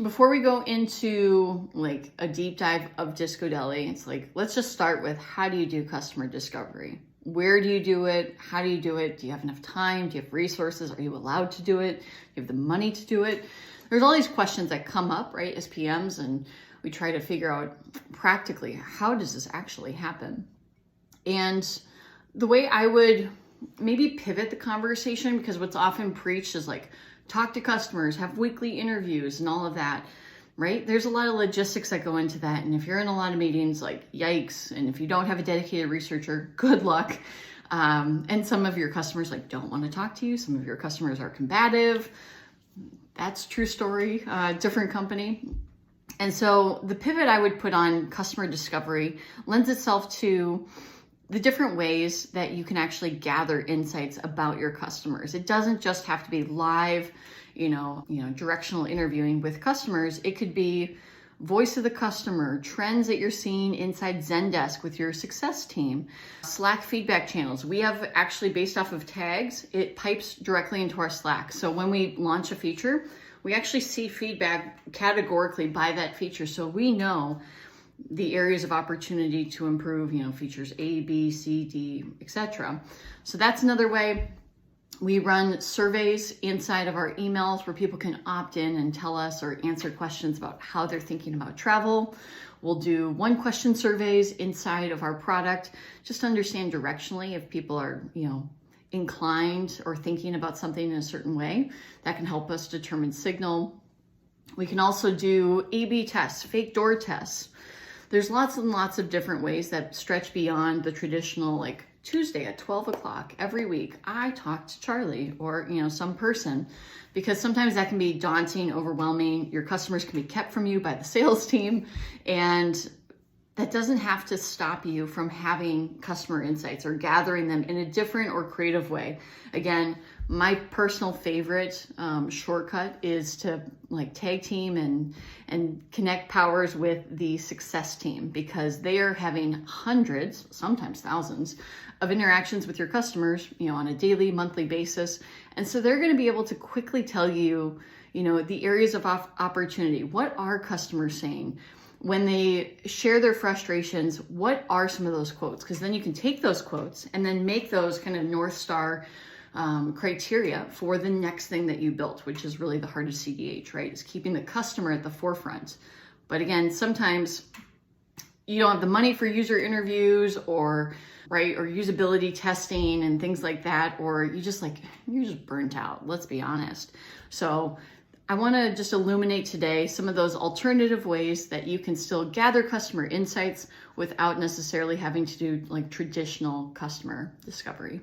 Before we go into like a deep dive of Disco Deli, it's like, let's just start with, how do you do customer discovery? Where do you do it? How do you do it? Do you have enough time? Do you have resources? Are you allowed to do it? Do you have the money to do it? There's all these questions that come up, right, as PMs, and we try to figure out practically, how does this actually happen? And the way I would maybe pivot the conversation, because what's often preached is like, talk to customers, have weekly interviews and all of that, right? There's a lot of logistics that go into that. And if you're in a lot of meetings, like, yikes. And if you don't have a dedicated researcher, good luck. And some of your customers like don't want to talk to you. Some of your customers are combative. That's true story, different company. And so the pivot I would put on customer discovery lends itself to the different ways that you can actually gather insights about your customers. It doesn't just have to be live, directional interviewing with customers. It could be voice of the customer, trends that you're seeing inside Zendesk with your success team, Slack feedback channels. We have actually, based off of tags, it pipes directly into our Slack. So when we launch a feature, we actually see feedback categorically by that feature. So we know the areas of opportunity to improve, features A, B, C, D, etc. So that's another way. We run surveys inside of our emails where people can opt in and tell us or answer questions about how they're thinking about travel. We'll do 1-question surveys inside of our product, just to understand directionally if people are, inclined or thinking about something in a certain way. That can help us determine signal. We can also do A/B tests, fake door tests. There's lots and lots of different ways that stretch beyond the traditional, like, Tuesday at 12 o'clock every week, I talk to Charlie or, some person, because sometimes that can be daunting, overwhelming. Your customers can be kept from you by the sales team, and that doesn't have to stop you from having customer insights or gathering them in a different or creative way. Again, my personal favorite shortcut is to tag team and connect powers with the success team, because they are having hundreds, sometimes thousands, of interactions with your customers, on a daily, monthly basis. And so they're going to be able to quickly tell you, the areas of opportunity. What are customers saying? When they share their frustrations, what are some of those quotes? Because then you can take those quotes and then make those kind of North Star criteria for the next thing that you built, which is really the heart of CDH, right? Is keeping the customer at the forefront. But again, sometimes you don't have the money for user interviews or usability testing and things like that, or you're just burnt out, let's be honest. So I want to just illuminate today some of those alternative ways that you can still gather customer insights without necessarily having to do traditional customer discovery.